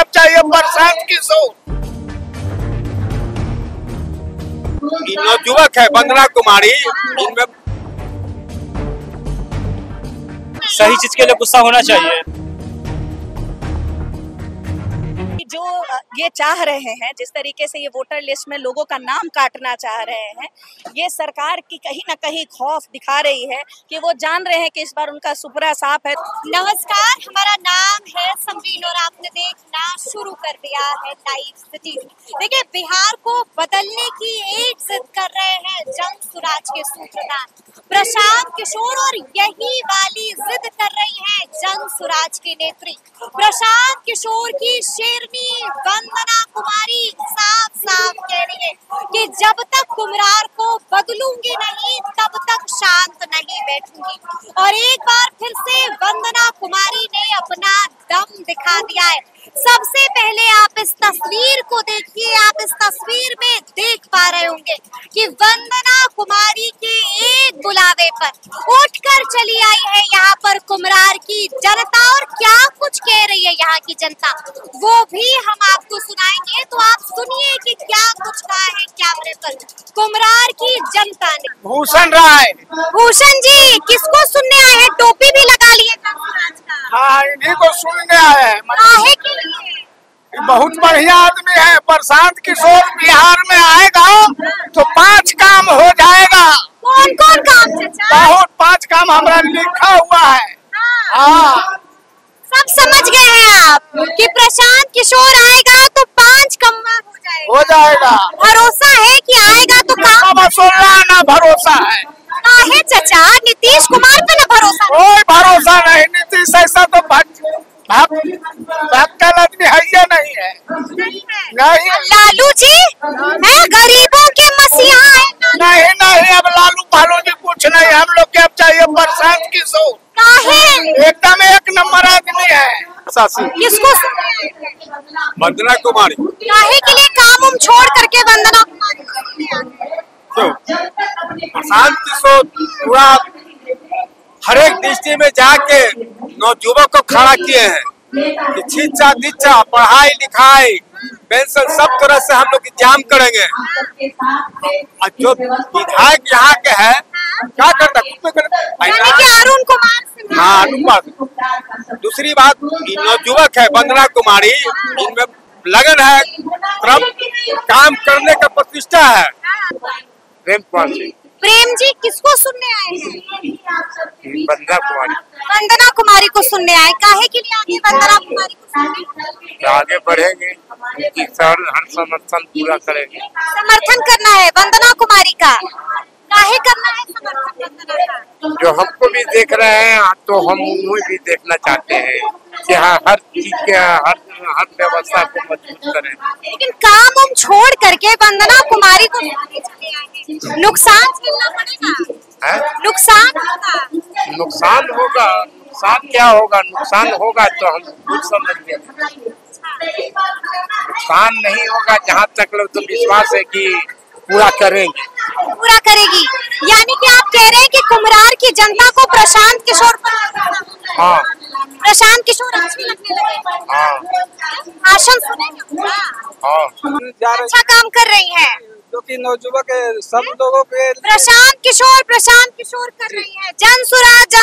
अब चाहिए प्रशांत किशोर। नवयुवक है वंदना कुमारी, इनमें सही चीज के लिए गुस्सा होना चाहिए। जो ये चाह रहे हैं, जिस तरीके से ये वोटर लिस्ट में लोगों का नाम काटना चाह रहे हैं, ये सरकार की कहीं ना कहीं खौफ दिखा रही है कि वो जान रहे हैं कि इस बार उनका सुपरा साफ है। नमस्कार, हमारा नाम है संवीन और आपने देखना शुरू कर दिया है लाइव सिटी। देखिए, बिहार को बदलने की एक जिद कर रहे हैं जन सुराज के सूत्रधार प्रशांत किशोर, और यही वाली जिद कर रही है जन सुराज की नेत्री प्रशांत किशोर की शेरनी वंदना कुमारी। साफ साफ कह रही है कि जब तक कुम्हरार को बदलूंगी नहीं तब तक शांत नहीं बैठूंगी। और एक बार फिर से वंदना कुमारी ने अपना दम दिखा दिया है। सबसे पहले आप इस तस्वीर को देखिए। आप इस तस्वीर में देख पा रहे होंगे कि वंदना कुमारी के एक बुलावे पर उठकर चली आई है यहाँ पर कुम्हरार की जनता। और क्या कुछ कह रही है यहाँ की जनता, वो भी हम आपको सुनाएंगे। तो आप सुनिए कि क्या कुछ कहा है कैमरे पर कुम्हरार की जनता ने। भूषण राय। भूषण जी, किसको सुनने आए हैं? टोपी भी लगा लिए। हाँ, इन्हीं को सुनने आए हैं। काहे के लिए? बहुत बढ़िया आदमी है प्रशांत किशोर। बिहार में आएगा तो 5 काम हो जाएगा। कौन कौन काम चाचा? बहुत 5 काम हमारा लिखा हुआ है। हाँ, सब समझ गए हैं आप कि प्रशांत किशोर आएगा तो 5 काम हो जाएगा। भरोसा है कि आएगा तो काम? ना भरोसा है। काहे चाचा? नीतीश कुमार पे ना भरोसा? कोई भरोसा नहीं। नीतीश ऐसा तो भक्कल आदमी है या नहीं है? नहीं। लालू जी है गरीबों के मसीहा है। नहीं नहीं, अब लालू पालू जी कुछ नहीं। हम लोग क्या चाहिए प्रशांत किशोर। काहे? एकदम 1 नंबर आदमी है। किसको? वंदना कुमारी। काहे के लिए काम छोड़ करके वंदना प्रशांत किशोर पूरा हर एक डिस्ट्रिक्ट में जाके नवयुवक को खड़ा किए हैं कि शिक्षा दीक्षा पढ़ाई लिखाई पेंशन सब तरह से हम लोग इंतजाम करेंगे। और जो विधायक यहाँ के है क्या करता अरुण कुमार। हाँ, अरुण कुमार। दूसरी बात, नवयुवक है वंदना कुमारी, इनमें लगन है, काम करने का प्रतिष्ठा है। प्रेम जी, किसको सुनने आए हैं? वंदना कुमारी। वंदना कुमारी को सुनने आए। काहे के लिए आगे वंदना कुमारी को सुनने? आगे बढ़ेंगे, हर समर्थन पूरा करेंगे। समर्थन करना है वंदना कुमारी का। काहे करना है समर्थन वंदना का? जो हमको भी देख रहे हैं तो हम उन्हें भी देखना चाहते हैं कि हाँ, हर चीज के हर व्यवस्था को मजबूत करें। लेकिन काम हम छोड़ करके वंदना कुमारी को चले आए। नुकसान झेलना पड़ेगा। नुकसान होगा। नुकसान होगा। नुकसान क्या होगा? नुकसान होगा तो हम खुद समझ लेंगे। नुकसान नहीं होगा। जहाँ तक लोग तो विश्वास है कि पूरा करेंगे। पूरा करेगी। यानी कि आप कह रहे हैं कि कुम्हरार की जनता को प्रशांत किशोर पर, हाँ, प्रशांत किशोर अच्छे लगने लगे। हाँ, भाषण सुनेंगे। हाँ, अच्छा काम कर रही हैं। जो कि नवयुवक सब लोगों के प्रशांत किशोर कर रही है। जन सुराज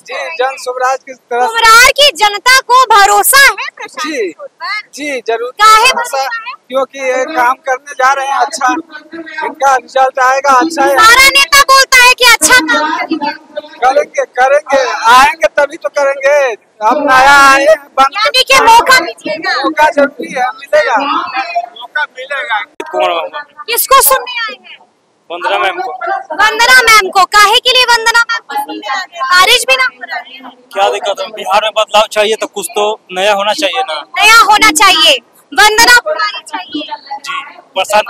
जी, जन स्वराज की तरफ कुम्हरार की जनता को भरोसा है प्रशांत जी, किशोर पर? जी जरूर काहे भरोसा, भरोसा है? क्योंकि ये काम करने जा रहे हैं। अच्छा, इनका रिजल्ट आएगा अच्छा है। सारा नेता बोलता है कि अच्छा काम करेंगे। करेंगे आएंगे तभी तो करेंगे। अब नया आए यानी कि मौका दीजिएगा। मौका जरूरी है, मिलेगा। मौका मिलेगा। किसको सुनने आए हैं? वंदना मैम को। वंदना मैम को। काहे के लिए वंदना मैम को सुनने आ गए? बारिश भी ना हो रहा है। क्या दिक्कत है? बिहार में बदलाव चाहिए तो कुछ तो नया होना चाहिए ना। नया होना चाहिए। वंदना कुमारी चाहिए जी, प्रशांत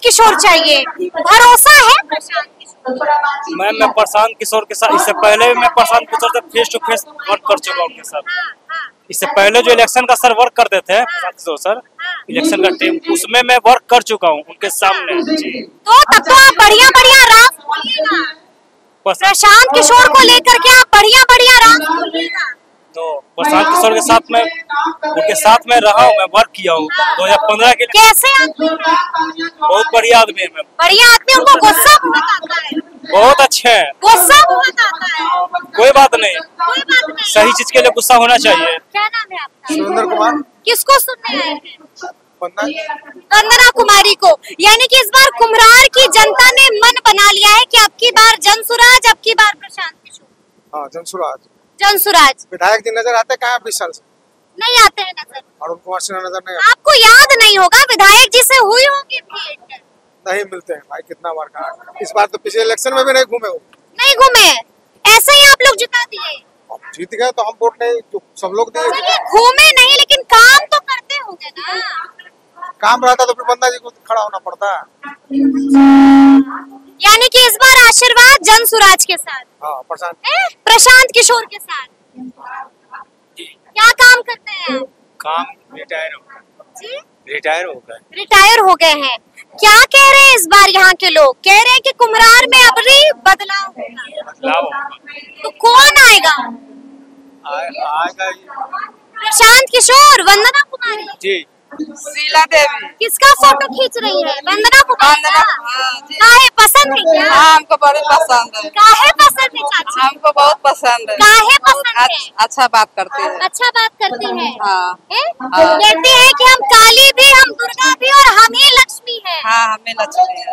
किशोर चाहिए। भरोसा है प्रशांत किशोर? मैं प्रशांत किशोर के साथ, इससे पहले मैं प्रशांत किशोर से फेस टू फेस वर्क कर चुका हूँ उनके साथ। इससे पहले जो इलेक्शन का सर वर्क करते थे प्रशांत किशोर सर, इलेक्शन का टीम, उसमें मैं वर्क कर चुका हूँ उनके सामने जी। तो तब तो आप बढ़िया बढ़िया राज बोलिएगा। प्रशांत किशोर को लेकर के आप बढ़िया बढ़िया राज बोलिएगा। तो प्रशांत किशोर के साथ में उनके साथ में रहा हूँ, मैं वर्क किया हूँ 2015 के। कैसे आदमी है? बहुत बढ़िया आदमी है मैम, बढ़िया आदमी। उनको गुस्सा बहुत आता है। बहुत अच्छे हैं। गुस्सा बहुत आता है। कोई बात नहीं, कोई बात नहीं। सही चीज के लिए गुस्सा होना चाहिए। क्या नाम है आपका? सुरेंद्र कुमार। किसको सुनने आए हैं? वंदना कुमारी को। यानी कि इस बार कुम्हरार की जनता ने मन बना लिया है कि अब की बार जनसुराज, अब की बार प्रशांत किशोर। हाँ, जनसुराज। जनसुराज। विधायक जी नजर आते कहाँ 20 साल से? नहीं आते हैं नजर। अरुण कुमार सिन्हा नजर नहीं आपको याद नहीं होगा, विधायक जी से हुई होगी भेंट। नहीं मिलते हैं भाई, कितना बार कहा। इस बार तो पिछले इलेक्शन में भी नहीं घूमे वो। नहीं घूमे, ऐसे ही आप लोग जिता दिए। अब जीत गए तो हम वोट नहीं, जो सब लोग दिए। घूमे नहीं, लेकिन काम तो करते होंगे ना। काम रहता तो फिर बंदा जी को खड़ा होना पड़ता है। यानी कि इस बार आशीर्वाद जनसुराज के साथ। हाँ, प्रशांत किशोर के साथ। क्या काम करते हैं? काम रिटायर हो गए। जी? रिटायर हो गए हैं। क्या कह रहे हैं इस बार यहाँ के लोग? कह रहे हैं कि कुम्हरार में अब बदलाव होगा। तो कौन आएगा? आएगा प्रशांत किशोर, वंदना कुमारी जी, शीला देवी। किसका फोटो खींच रही है? वंदना कुमारी। काहे पसंद है क्या? हाँ, हमको बड़ी पसंद है। काहे पसंद है चाची? हमको बहुत पसंद है। काहे पसंद है? अच्छा बात करती है। अच्छा बात करती है। हाँ। कहती है कि हम काली भी, हम दुर्गा भी और हम ही लक्ष्मी है। हाँ, हमें लक्ष्मी है।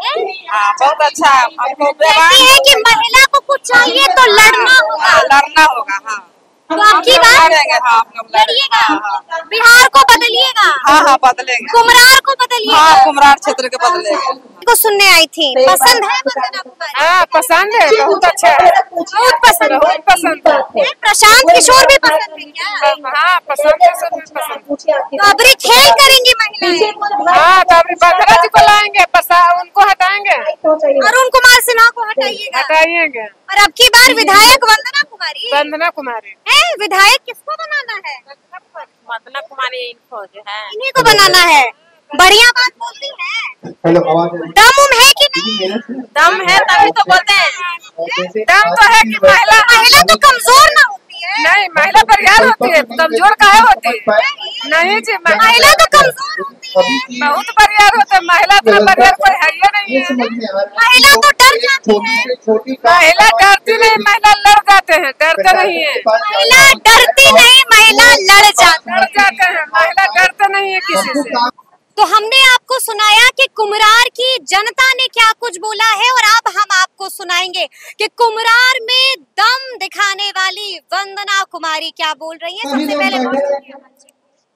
हाँ, बहुत अच्छा। हमको कहती है कि महिला को कुछ चाहिए तो लड़ना होगा। लड़ना होगा। हाँ, तो आपकी बात लड़ेंगे। हाँ, हम लोग लड़िएगा। बिहार को बदलिएगा। हाँ हाँ, बदलेंगे। कुम्हरार को बदलिएगा। हाँ, कुम्हरार क्षेत्र के बदलेंगे। को सुनने आई थी। पसंद है वंदना कुमारी? हाँ, पसंद है, बहुत अच्छा है। बहुत पसंद है। प्रशांत किशोर भी पसंद है क्या? हाँ, पसंद है, सब पसंद। तो अबरी खेल करेंगी महिलाएं। हाँ, तो अभी वंदना जी को लाएंगे, उनको हटाएंगे। अरुण कुमार सिन्हा को हटाइएगा। हटाइएंगे। और अब की बार विधायक वंदना कुमारी। वंदना कुमारी है विधायक किसको बनाना है? वंदना कुमारी इनको जो है, इन्हीं को बनाना है। बढ़िया बात बोलती है। दम है कि नहीं? दम है तभी तो बोलते हैं। दम तो है कि महिला तो कमजोर ना होती है। नहीं, महिला बरियार होती है, कमजोर काहे होती है? नहीं जी, महिला तो कमजोर होती है। बहुत बरियार होते हैं। महिला तो बरियार कोई है ही नहीं है। महिला तो डर जाती है। महिला डरती नहीं, महिला लड़ जाते हैं, डरते नहीं है। महिला डरती नहीं, महिला लड़ जाते हैं। महिला डरते नहीं है किसी से। तो हमने आपको सुनाया कि कुम्हरार की जनता ने क्या कुछ बोला है, और अब हम आपको सुनाएंगे कि कुम्हरार में दम दिखाने वाली वंदना कुमारी क्या बोल रही है। सबसे पहले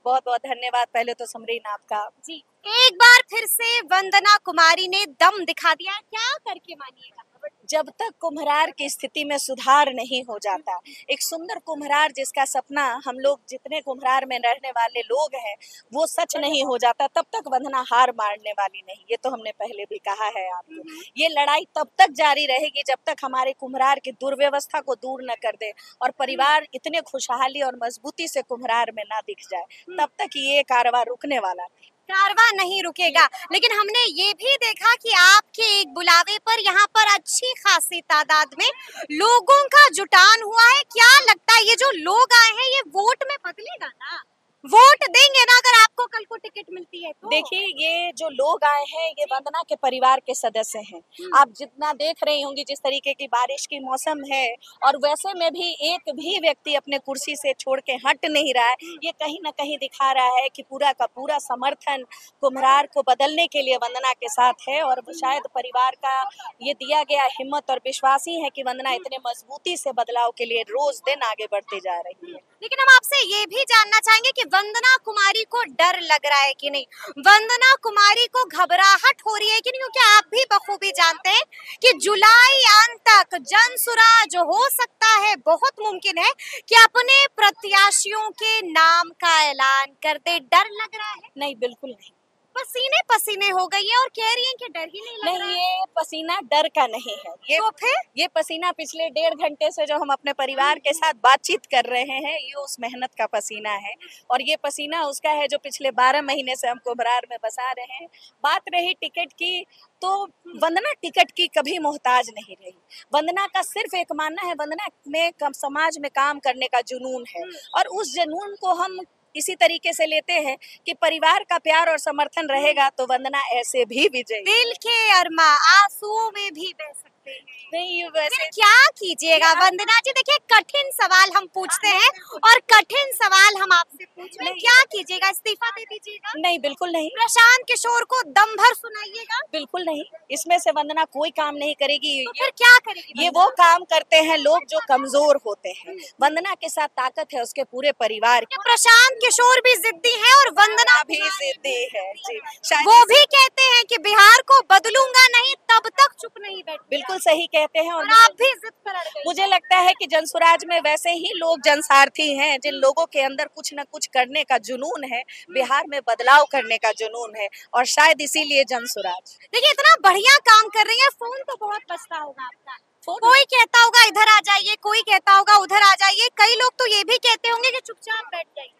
बहुत बहुत धन्यवाद पहले तो समरीन आपका। जी, एक बार फिर से वंदना कुमारी ने दम दिखा दिया। क्या करके मानिएगा? जब तक कुम्हरार की स्थिति में सुधार नहीं हो जाता, एक सुंदर कुम्हरार जिसका सपना हम लोग जितने कुम्हरार में रहने वाले लोग हैं वो सच नहीं हो जाता, तब तक वंदना हार मारने वाली नहीं। ये तो हमने पहले भी कहा है आपको। ये लड़ाई तब तक जारी रहेगी जब तक हमारे कुम्हरार की दुर्व्यवस्था को दूर न कर दे और परिवार इतने खुशहाली और मजबूती से कुम्हरार में ना दिख जाए, तब तक ये कारवां रुकने वाला नहीं। कारवां नहीं रुकेगा। लेकिन हमने ये भी देखा कि आपके एक बुलावे पर यहाँ पर अच्छी खासी तादाद में लोगों का जुटान हुआ है। क्या लगता है ये जो लोग आए हैं ये वोट में बदलेगा ना? वोट देंगे ना अगर आपको कल को टिकट मिलती है तो? देखिए, ये जो लोग आए हैं ये वंदना के परिवार के सदस्य हैं। आप जितना देख रही होंगी जिस तरीके की बारिश की मौसम है और वैसे में भी एक भी व्यक्ति अपने कुर्सी से छोड़ के हट नहीं रहा है, ये कहीं ना कहीं दिखा रहा है कि पूरा का पूरा समर्थन कुम्हरार को बदलने के लिए वंदना के साथ है। और शायद परिवार का ये दिया गया हिम्मत और विश्वास ही है कि वंदना इतने मजबूती से बदलाव के लिए रोज दिन आगे बढ़ती जा रही है। लेकिन हम आपसे ये भी जानना चाहेंगे कि वंदना कुमारी को डर लग रहा है कि नहीं? वंदना कुमारी को घबराहट हो रही है कि नहीं? क्योंकि आप भी बखूबी जानते हैं कि जुलाई अंत तक जनसुराज हो सकता है, बहुत मुमकिन है कि अपने प्रत्याशियों के नाम का ऐलान कर दे। डर लग रहा है? नहीं, बिल्कुल नहीं। पसीने पसीने हो गई है और कह रही हैं कि डर ही नहीं लग रहा है। ये पसीना डर का नहीं है, ये तो फिर ये पसीना पिछले 1.5 घंटे से जो हम अपने परिवार के साथ बातचीत कर रहे हैं, ये उस मेहनत का पसीना है। और ये पसीना उसका है जो पिछले 12 महीने से हम कुम्हरार में बसा रहे हैं। बात रही टिकट की, तो वंदना टिकट की कभी मोहताज नहीं रही। वंदना का सिर्फ एक मानना है, वंदना में समाज में काम करने का जुनून है, और उस जुनून को हम इसी तरीके से लेते हैं कि परिवार का प्यार और समर्थन रहेगा तो वंदना ऐसे भी विजयी। दिल के अरमा आंसुओं में भी बह सकते हैं। नहीं वैसे क्या कीजिएगा वंदना जी, देखिए कठिन सवाल हम पूछते हैं और कठिन सवाल हम आपसे पूछ रहे हैं, क्या कीजिएगा? इस्तीफा दे दीजिएगा? नहीं, बिल्कुल नहीं। प्रशांत किशोर को दम भर सुनाइएगा? बिल्कुल नहीं, इसमें से वंदना कोई काम नहीं करेगी। तो फिर क्या करेगी? ये वो काम करते हैं लोग जो कमजोर होते हैं। वंदना के साथ ताकत है उसके पूरे परिवार की। प्रशांत किशोर भी जिद्दी है और वंदना भी जिद्दी है जी। शायद वो भी कहते हैं कि बिहार को बदलूंगा नहीं तब तक चुप नहीं बैठ। बिल्कुल सही कहते हैं। और आप भी जिद पर अड़ गई। मुझे लगता है कि जनसुराज में वैसे ही लोग जनसारथी हैं जिन लोगों के अंदर कुछ न कुछ करने का जुनून है, बिहार में बदलाव करने का जुनून है, और शायद इसीलिए जनसुराज। देखिए इतना बढ़िया काम कर रही है, फोन तो बहुत बजता होगा आपका। कोई कहता होगा इधर आ जाइए, कोई कहता होगा उधर आ जाइए, कई लोग तो ये भी कहते होंगे कि चुपचाप बैठ जाइए।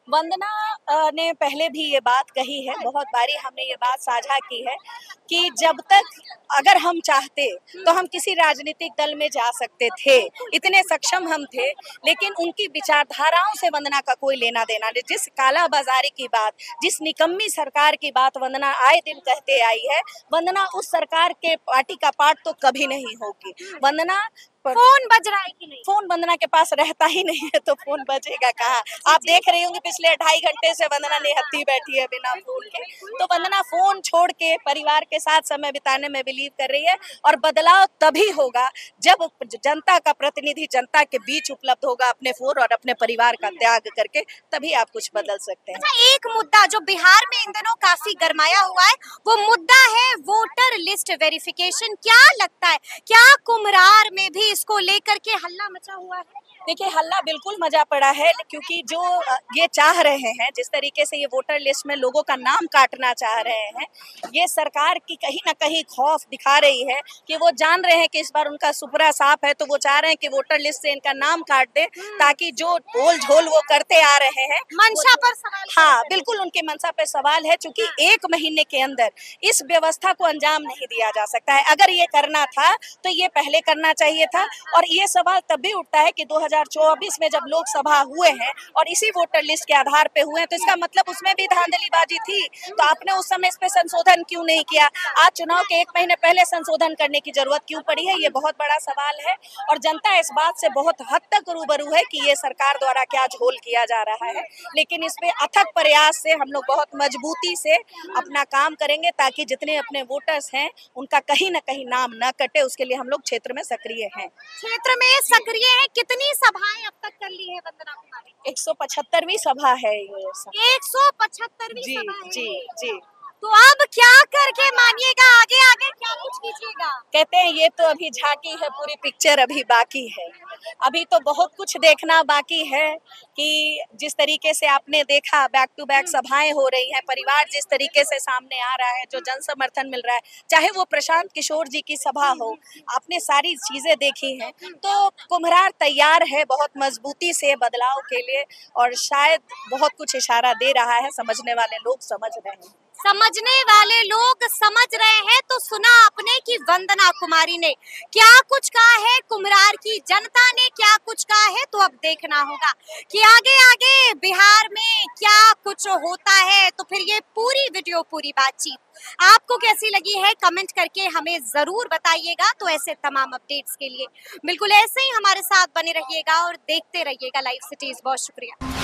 वंदना ने पहले भी ये बात कही है, बहुत बारी हमने ये बात साझा की है कि जब तक अगर हम चाहते तो हम किसी राजनीतिक दल में जा सकते थे, इतने सक्षम हम थे, लेकिन उनकी विचारधाराओं से वंदना का कोई लेना देना नहीं। जिस काला बाजारी की बात, जिस निकम्मी सरकार की बात वंदना आए दिन कहते आई है, वंदना उस सरकार के पार्टी का पार्ट तो कभी नहीं होगी। वंदना फोन बज रहा है कि नहीं? फोन वंदना के पास रहता ही नहीं है तो फोन बजेगा कहाँ? आप देख रही होंगी पिछले 2.5 घंटे से वंदना निहत्थी बैठी है बिना फोन के। तो वंदना फोन छोड़ के परिवार के साथ समय बिताने में बिलीव कर रही है, और बदलाव तभी होगा जब जनता का प्रतिनिधि जनता के बीच उपलब्ध होगा अपने फोन और अपने परिवार का त्याग करके, तभी आप कुछ बदल सकते हैं। अच्छा, एक मुद्दा जो बिहार में इन दिनों काफी गरमाया हुआ है, वो मुद्दा है वोटर लिस्ट वेरिफिकेशन। क्या लगता है, क्या कुम्हरार में भी इसको लेकर के हल्ला मचा हुआ है? देखिए, हल्ला बिल्कुल मचा पड़ा है, क्योंकि जो ये चाह रहे हैं, जिस तरीके से ये वोटर लिस्ट में लोगों का नाम काटना चाह रहे हैं, ये सरकार की कहीं ना कहीं खौफ दिखा रही है कि वो जान रहे हैं कि इस बार उनका सुपरा साफ है, तो वो चाह रहे हैं कि वोटर लिस्ट से इनका नाम काट दे, ताकि जो बोल झोल वो करते आ रहे हैं मंशा पर सवाल। हाँ, बिल्कुल उनके मंशा पे सवाल है, क्योंकि 1 महीने के अंदर इस व्यवस्था को अंजाम नहीं दिया जा सकता है। अगर ये करना था तो ये पहले करना चाहिए था। और ये सवाल तब भी उठता है कि 2024 में जब लोकसभा हुए हैं और इसी वोटर लिस्ट के आधार पे हुए हैं, तो इसका मतलब उसमें भी धांधलीबाजी थी, तो आपने उस समय इस पे संशोधन क्यों नहीं किया? आज चुनाव के 1 महीने पहले संशोधन करने की जरूरत क्यों पड़ी है? ये बहुत बड़ा सवाल है, और जनता इस बात से बहुत हद तक रूबरू है कि ये सरकार द्वारा क्या झोल किया जा रहा है। लेकिन इस पे अथक प्रयास से हम लोग बहुत मजबूती से अपना काम करेंगे, ताकि जितने अपने वोटर्स हैं उनका कहीं ना कहीं नाम न कटे। उसके लिए हम लोग क्षेत्र में सक्रिय हैं। क्षेत्र में सक्रिय है। कितनी सभाएं अब तक कर ली है वंदना कुमारी? 175वीं सभा है ये। 175वीं जी सभा है। जी जी। तो अब क्या करके मानिएगा, आगे आगे क्या कुछ कीजिएगा? कहते हैं ये तो अभी झांकी है, पूरी पिक्चर अभी बाकी है। अभी तो बहुत कुछ देखना बाकी है, कि जिस तरीके से आपने देखा बैक टू बैक सभाएं हो रही हैं, परिवार जिस तरीके से सामने आ रहा है, जो जन समर्थन मिल रहा है, चाहे वो प्रशांत किशोर जी की सभा हो, आपने सारी चीजें देखी हैं। तो कुम्हरार तैयार है बहुत मजबूती से बदलाव के लिए, और शायद बहुत कुछ इशारा दे रहा है। समझने वाले लोग समझ रहे हैं। समझने वाले लोग समझ रहे हैं। तो सुना आपने कि वंदना कुमारी ने क्या कुछ कहा है, कुम्हरार की जनता ने क्या कुछ कहा है, तो अब देखना होगा कि आगे आगे बिहार में क्या कुछ होता है। तो फिर ये पूरी वीडियो, पूरी बातचीत आपको कैसी लगी है, कमेंट करके हमें जरूर बताइएगा। तो ऐसे तमाम अपडेट्स के लिए बिल्कुल ऐसे ही हमारे साथ बने रहिएगा और देखते रहिएगा लाइव सिटीज। बहुत शुक्रिया।